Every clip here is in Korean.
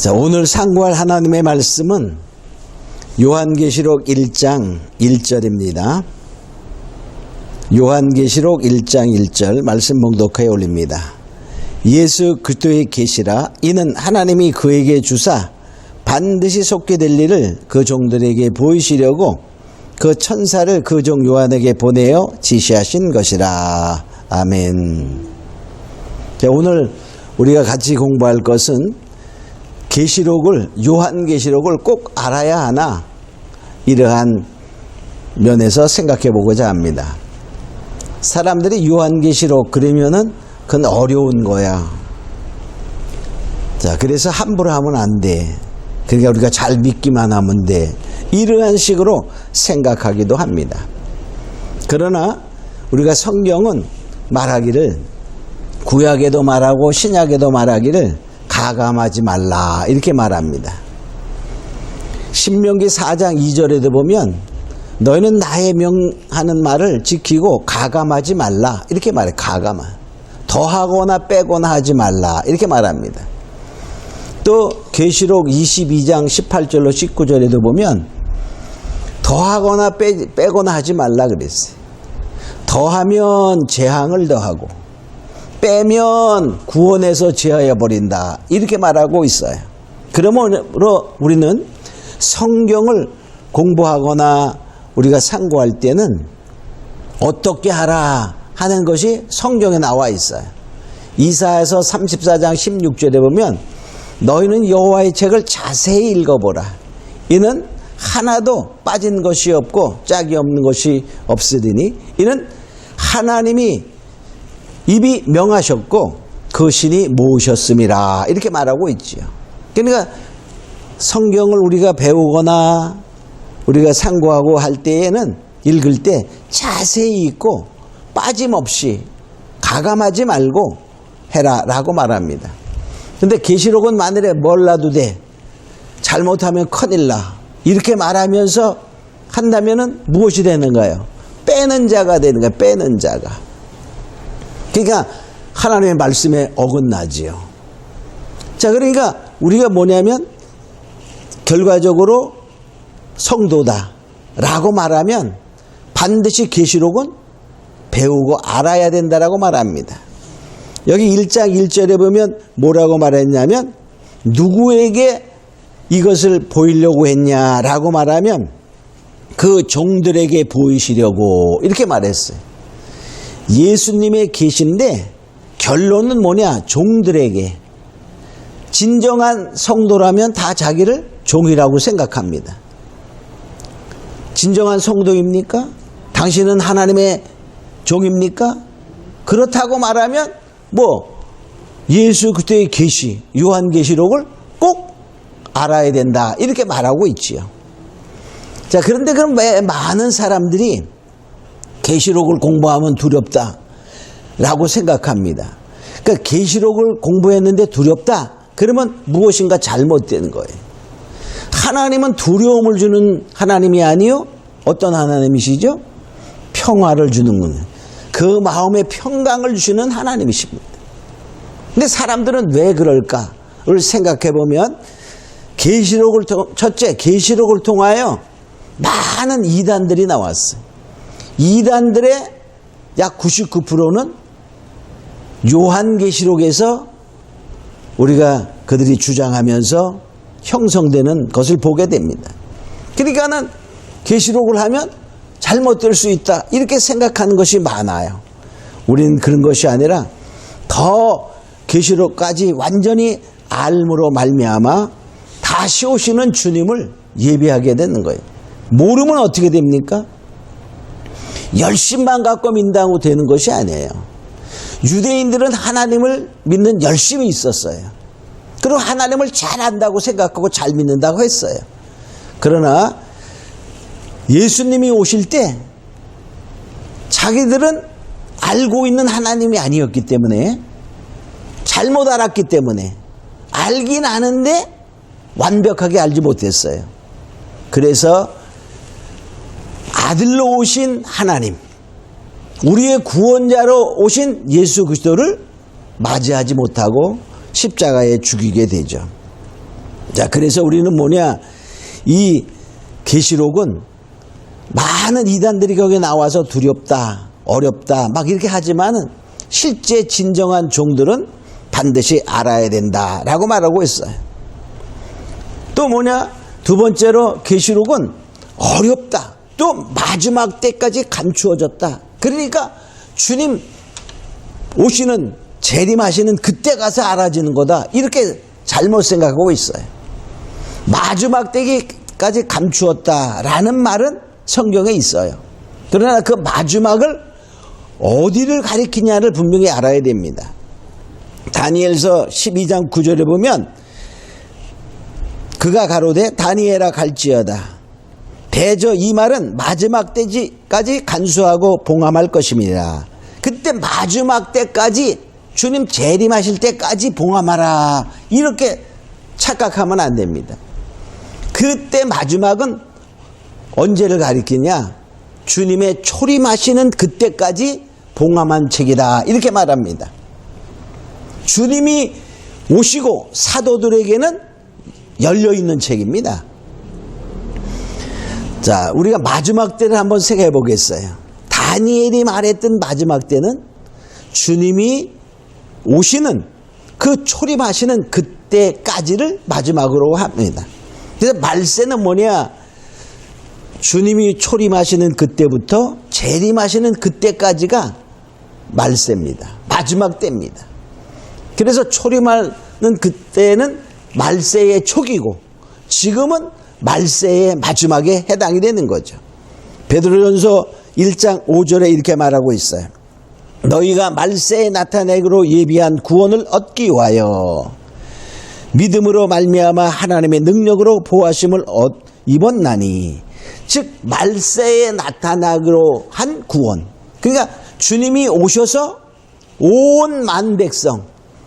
자, 오늘 상고할 하나님의 말씀은 요한계시록 1장 1절입니다. 요한계시록 1장 1절 말씀 봉독하여 올립니다. 예수 그리스도의 계시라. 이는 하나님이 그에게 주사 반드시 속게 될 일을 그 종들에게 보이시려고 그 천사를 그 종 요한에게 보내어 지시하신 것이라. 아멘. 자, 오늘 우리가 같이 공부할 것은 계시록을, 요한계시록을 꼭 알아야 하나, 이러한 면에서 생각해 보고자 합니다. 사람들이 요한계시록 그러면은 그건 어려운 거야. 자, 그래서 함부로 하면 안 돼. 그러니까 우리가 잘 믿기만 하면 돼. 이러한 식으로 생각하기도 합니다. 그러나 우리가 성경은 말하기를, 구약에도 말하고 신약에도 말하기를 가감하지 말라 이렇게 말합니다. 신명기 4장 2절에도 보면 너희는 나의 명하는 말을 지키고 가감하지 말라 이렇게 말해. 가감하, 더하거나 빼거나 하지 말라 이렇게 말합니다. 또 계시록 22장 18절로 19절에도 보면 더하거나 빼거나 하지 말라 그랬어요. 더하면 재앙을 더하고 빼면 구원에서 제하여 버린다 이렇게 말하고 있어요. 그러므로 우리는 성경을 공부하거나 우리가 상고할 때는 어떻게 하라 하는 것이 성경에 나와 있어요. 이사야서 34장 16절에 보면 너희는 여호와의 책을 자세히 읽어보라. 이는 하나도 빠진 것이 없고 짝이 없는 것이 없으리니 이는 하나님이 입이 명하셨고 그 신이 모으셨음이라 이렇게 말하고 있지요. 그러니까 성경을 우리가 배우거나 우리가 상고하고 할 때에는 읽을 때 자세히 읽고 빠짐없이 가감하지 말고 해라 라고 말합니다. 근데 계시록은 만일에 몰라도 돼, 잘못하면 큰일 나 이렇게 말하면서 한다면은 무엇이 되는가요? 빼는 자가 되는 거예요. 빼는 자가. 그러니까 하나님의 말씀에 어긋나지요. 자, 그러니까 우리가 뭐냐면 결과적으로 성도다 라고 말하면 반드시 계시록은 배우고 알아야 된다라고 말합니다. 여기 1장 1절에 보면 뭐라고 말했냐면 누구에게 이것을 보이려고 했냐라고 말하면 그 종들에게 보이시려고 이렇게 말했어요. 예수님의 계시인데 결론은 뭐냐? 종들에게. 진정한 성도라면 다 자기를 종이라고 생각합니다. 진정한 성도입니까? 당신은 하나님의 종입니까? 그렇다고 말하면 예수 그리스도의 계시, 요한계시록을 꼭 알아야 된다 이렇게 말하고 있지요. 자, 그런데 그럼 왜 많은 사람들이 계시록을 공부하면 두렵다 라고 생각합니다. 그러니까 계시록을 공부했는데 두렵다 그러면 무엇인가 잘못된 거예요. 하나님은 두려움을 주는 하나님이 아니요, 어떤 하나님이시죠? 평화를 주는군요. 그 마음에 평강을 주시는 하나님이십니다. 근데 사람들은 왜 그럴까를 생각해 보면 첫째 계시록을 통하여 많은 이단들이 나왔어요. 이단들의 약 99%는 요한계시록에서 우리가 그들이 주장하면서 형성되는 것을 보게 됩니다. 그러니까는 계시록을 하면 잘못될 수 있다 이렇게 생각하는 것이 많아요. 우리는 그런 것이 아니라 더 계시록까지 완전히 알므로 말미암아 다시 오시는 주님을 예배하게 되는 거예요. 모르면 어떻게 됩니까? 열심만 갖고 믿는다고 되는 것이 아니에요. 유대인들은 하나님을 믿는 열심이 있었어요. 그리고 하나님을 잘 안다고 생각하고 잘 믿는다고 했어요. 그러나 예수님이 오실 때 자기들은 알고 있는 하나님이 아니었기 때문에, 잘못 알았기 때문에, 알긴 아는데 완벽하게 알지 못했어요. 그래서 아들로 오신 하나님, 우리의 구원자로 오신 예수 그리스도를 맞이하지 못하고 십자가에 죽이게 되죠. 자, 그래서 우리는 뭐냐, 이 계시록은 많은 이단들이 거기에 나와서 두렵다, 어렵다 막 이렇게 하지만은 실제 진정한 종들은 반드시 알아야 된다라고 말하고 있어요. 또 뭐냐, 두 번째로 계시록은 어렵다, 또 마지막 때까지 감추어졌다. 그러니까 주님 오시는, 재림하시는 그때 가서 알아지는 거다, 이렇게 잘못 생각하고 있어요. 마지막 때까지 감추었다라는 말은 성경에 있어요. 그러나 그 마지막을 어디를 가리키냐를 분명히 알아야 됩니다. 다니엘서 12장 9절에 보면 그가 가로되 다니엘아 갈지어다. 대저 이 말은 마지막 때까지 간수하고 봉함할 것입니다. 그때 마지막 때까지, 주님 재림하실 때까지 봉함하라, 이렇게 착각하면 안 됩니다. 그때 마지막은 언제를 가리키냐, 주님의 초림하시는 그때까지 봉함한 책이다, 이렇게 말합니다. 주님이 오시고 사도들에게는 열려있는 책입니다. 자, 우리가 마지막 때를 한번 생각해 보겠어요. 다니엘이 말했던 마지막 때는 주님이 오시는, 그 초림하시는 그때까지를 마지막으로 합니다. 그래서 말세는 뭐냐, 주님이 초림하시는 그때부터 재림하시는 그때까지가 말세입니다. 마지막 때입니다. 그래서 초림하는 그때는 말세의 초기고 지금은 말세의 마지막에 해당이 되는 거죠. 베드로전서 1장 5절에 이렇게 말하고 있어요. 너희가 말세에 나타내기로 예비한 구원을 얻기 위하여 믿음으로 말미암아 하나님의 능력으로 보호하심을 입었나니, 즉 말세에 나타나기로 한 구원, 그러니까 주님이 오셔서 온 만백성,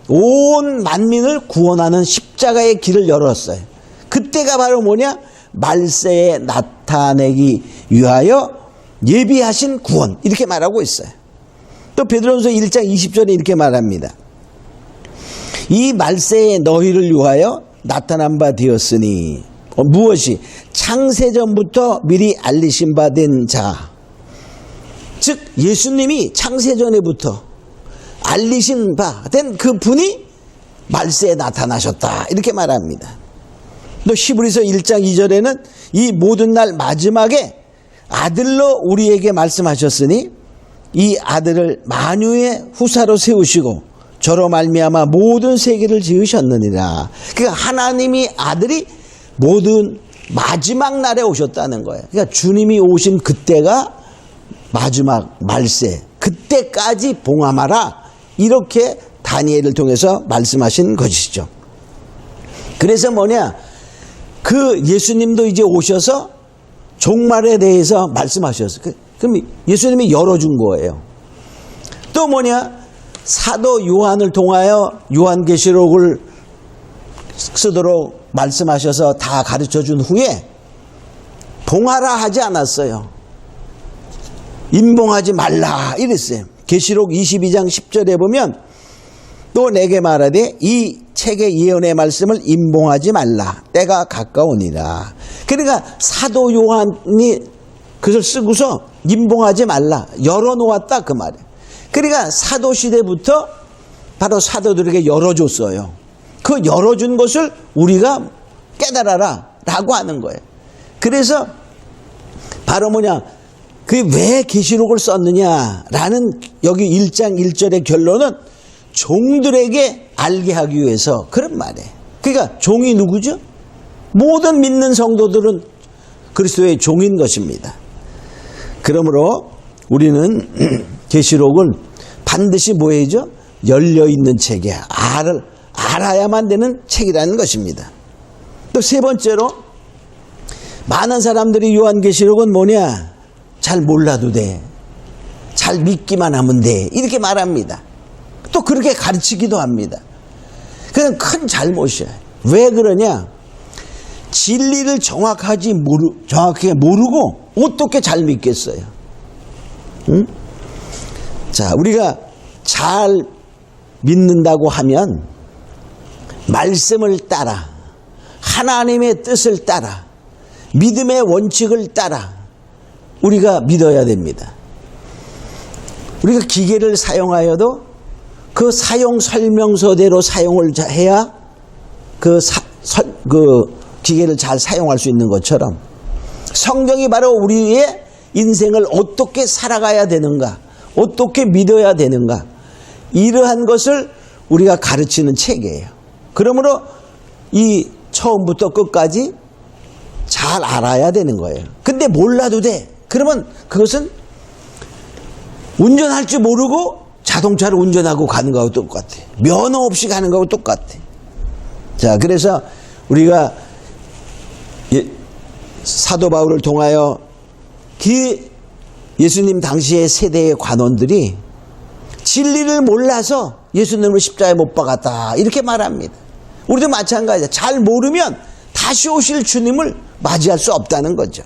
온 만민을 구원하는 십자가의 길을 열었어요. 그때가 바로 뭐냐, 말세에 나타내기 위하여 예비하신 구원, 이렇게 말하고 있어요. 또 베드로전서 1장 20절에 이렇게 말합니다. 이 말세에 너희를 위하여 나타난 바 되었으니, 무엇이? 창세전부터 미리 알리신 바 된 자, 즉 예수님이 창세전에부터 알리신 바 된 그 분이 말세에 나타나셨다, 이렇게 말합니다. 또 히브리서 1장 2절에는 이 모든 날 마지막에 아들로 우리에게 말씀하셨으니 이 아들을 만유의 후사로 세우시고 저로 말미암아 모든 세계를 지으셨느니라. 그러니까 하나님이 아들이 모든 마지막 날에 오셨다는 거예요. 그러니까 주님이 오신 그때가 마지막 말세, 그때까지 봉함하라, 이렇게 다니엘을 통해서 말씀하신 것이죠. 그래서 뭐냐, 그 예수님도 이제 오셔서 종말에 대해서 말씀하셨어요. 그럼 예수님이 열어준 거예요. 또 뭐냐, 사도 요한을 통하여 요한계시록을 쓰도록 말씀하셔서 다 가르쳐준 후에 봉하라 하지 않았어요. 임봉하지 말라 이랬어요. 계시록 22장 10절에 보면 또 내게 말하되 이 책의 예언의 말씀을 임봉하지 말라, 때가 가까우니라. 그러니까 사도 요한이 그것을 쓰고서 임봉하지 말라, 열어놓았다, 그 말이에요. 그러니까 사도시대부터 바로 사도들에게 열어줬어요. 그 열어준 것을 우리가 깨달아라 라고 하는 거예요. 그래서 바로 뭐냐, 그 왜 계시록을 썼느냐라는 여기 1장 1절의 결론은 종들에게 알게 하기 위해서 그런 말이에요. 그러니까 종이 누구죠? 모든 믿는 성도들은 그리스도의 종인 것입니다. 그러므로 우리는 계시록은 반드시 뭐 해야죠? 열려있는 책이야. 알아야만 되는 책이라는 것입니다. 또 세 번째로, 많은 사람들이 요한계시록은 뭐냐, 잘 몰라도 돼, 잘 믿기만 하면 돼, 이렇게 말합니다. 또 그렇게 가르치기도 합니다. 그건 큰 잘못이야. 왜 그러냐, 진리를 정확하게 모르고 어떻게 잘 믿겠어요? 응? 자, 우리가 잘 믿는다고 하면 말씀을 따라 하나님의 뜻을 따라 믿음의 원칙을 따라 우리가 믿어야 됩니다. 우리가 기계를 사용하여도 그 사용 설명서대로 사용을 해야 그 기계를 잘 사용할 수 있는 것처럼 성경이 바로 우리의 인생을 어떻게 살아가야 되는가, 어떻게 믿어야 되는가, 이러한 것을 우리가 가르치는 책이에요. 그러므로 이 처음부터 끝까지 잘 알아야 되는 거예요. 근데 몰라도 돼. 그러면 그것은 운전할 줄 모르고 자동차를 운전하고 가는 거하고 똑같아. 면허 없이 가는 거하고 똑같아. 자, 그래서 우리가 사도 바울을 통하여 예수님 당시의 세대의 관원들이 진리를 몰라서 예수님을 십자가에 못 박았다 이렇게 말합니다. 우리도 마찬가지야. 잘 모르면 다시 오실 주님을 맞이할 수 없다는 거죠.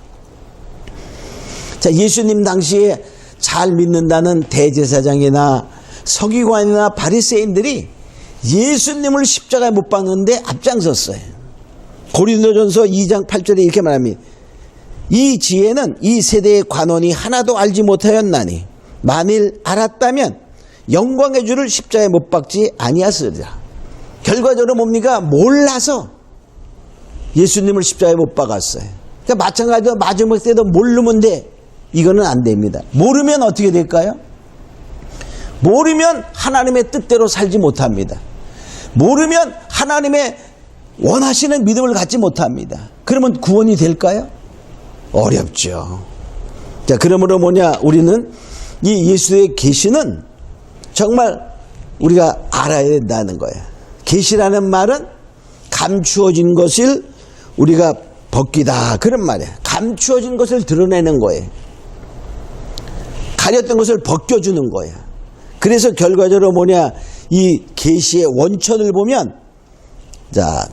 자, 예수님 당시에 잘 믿는다는 대제사장이나 서기관이나 바리새인들이 예수님을 십자가에 못 박는데 앞장섰어요. 고린도전서 2장 8절에 이렇게 말합니다. 이 지혜는 이 세대의 관원이 하나도 알지 못하였나니 만일 알았다면 영광의 주를 십자가에 못 박지 아니하으리라. 결과적으로 뭡니까? 몰라서 예수님을 십자가에 못 박았어요. 그러니까 마찬가지로 마지막 때도 모르면 돼. 이거는 안 됩니다. 모르면 어떻게 될까요? 모르면 하나님의 뜻대로 살지 못합니다. 모르면 하나님의 원하시는 믿음을 갖지 못합니다. 그러면 구원이 될까요? 어렵죠. 자, 그러므로 뭐냐? 우리는 이 예수의 계시는 정말 우리가 알아야 된다는 거예요. 계시라는 말은 감추어진 것을 우리가 벗기다 그런 말이에요. 감추어진 것을 드러내는 거예요. 가렸던 것을 벗겨주는 거예요. 그래서 결과적으로 뭐냐? 이 계시의 원천을 보면, 자,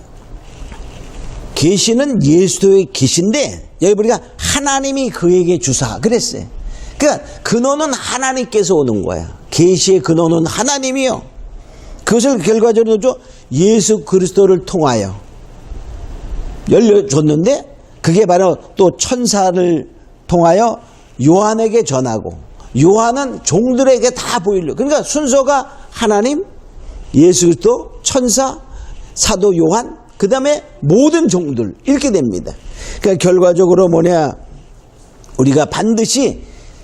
계시는 예수의 계시인데 여기 보니까 하나님이 그에게 주사 그랬어요. 그러니까 근원은 하나님께서 오는 거야. 계시의 근원은 하나님이요. 그것을 결과적으로 예수 그리스도를 통하여 열려줬는데 그게 바로 또 천사를 통하여 요한에게 전하고 요한은 종들에게 다 보이려고. 그러니까 순서가 하나님, 예수 그리스도, 천사, 사도 요한, 그 다음에 모든 종들 이렇게 됩니다. 그러니까 결과적으로 뭐냐, 우리가 반드시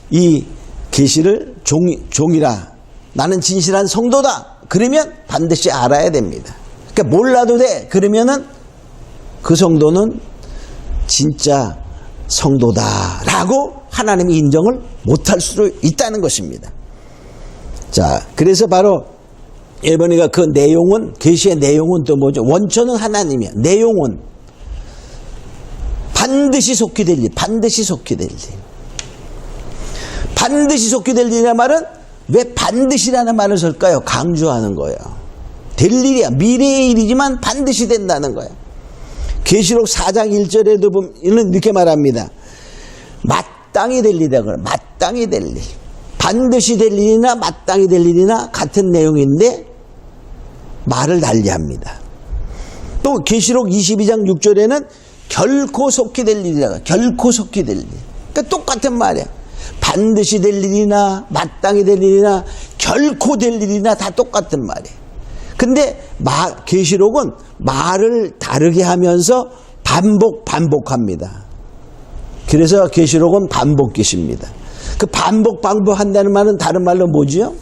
이 계시를 종이라 나는 진실한 성도다 그러면 반드시 알아야 됩니다. 그러니까 몰라도 돼 그러면은 그 성도는 진짜 성도다라고 하나님이 인정을 못할 수도 있다는 것입니다. 자, 그래서 바로 일본이가 그 내용은, 계시의 내용은 또 뭐죠? 원천은 하나님이야. 내용은 반드시 속히 될 일, 반드시 속히 될 일. 반드시 속히 될 일이라는 말은 왜 반드시라는 말을 쓸까요? 강조하는 거예요. 될 일이야. 미래의 일이지만 반드시 된다는 거예요. 계시록 4장 1절에도 보면 이렇게 말합니다. 마땅히 될 일이라고 그래요. 마땅히 될 일. 반드시 될 일이나 마땅히 될 일이나 같은 내용인데 말을 달리합니다. 또 계시록 22장 6절에는 결코 속히 될 일이라고 해요. 결코 속히 될 일. 그러니까 똑같은 말이야. 반드시 될 일이나 마땅히 될 일이나 결코 될 일이나 다 똑같은 말이에요. 근데 계시록은 말을 다르게 하면서 반복합니다. 그래서 계시록은 반복 계시입니다. 그 반복한다는 말은 다른 말로 뭐지요?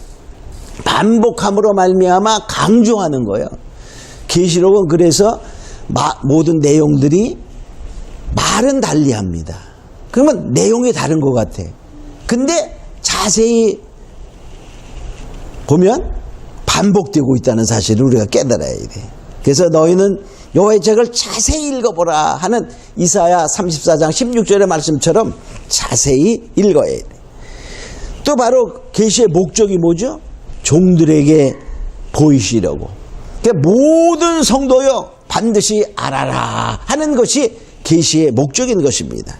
반복함으로 말미암아 강조하는 거예요. 계시록은 그래서 모든 내용들이 말은 달리합니다. 그러면 내용이 다른 것 같아. 근데 자세히 보면 반복되고 있다는 사실을 우리가 깨달아야 돼. 그래서 너희는 여호와의 책을 자세히 읽어보라 하는 이사야 34장 16절의 말씀처럼 자세히 읽어야 돼. 또 바로 계시의 목적이 뭐죠? 종들에게 보이시려고. 그러니까 모든 성도여 반드시 알아라 하는 것이 계시의 목적인 것입니다.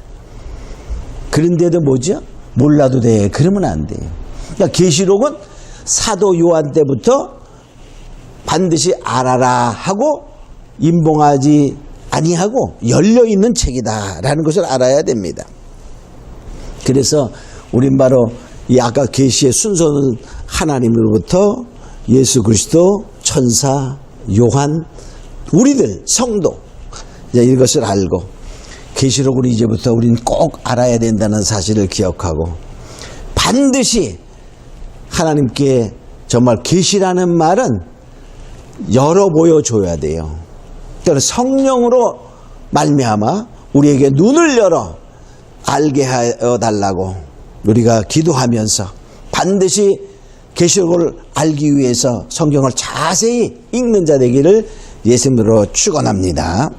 그런데도 뭐죠? 몰라도 돼. 그러면 안 돼요. 그러니까 계시록은 사도 요한 때부터 반드시 알아라 하고 임봉하지 아니하고 열려있는 책이다라는 것을 알아야 됩니다. 그래서 우린 바로 이 아까 계시의 순서는 하나님으로부터 예수 그리스도, 천사, 요한, 우리들 성도 이것을 알고 계시록을 이제부터 우리는 꼭 알아야 된다는 사실을 기억하고 반드시 하나님께 정말 계시라는 말은 열어 보여줘야 돼요. 그러니까 성령으로 말미암아 우리에게 눈을 열어 알게 하여 달라고 우리가 기도하면서 반드시 계시록을 알기 위해서 성경을 자세히 읽는 자 되기를 예수님으로 축원합니다.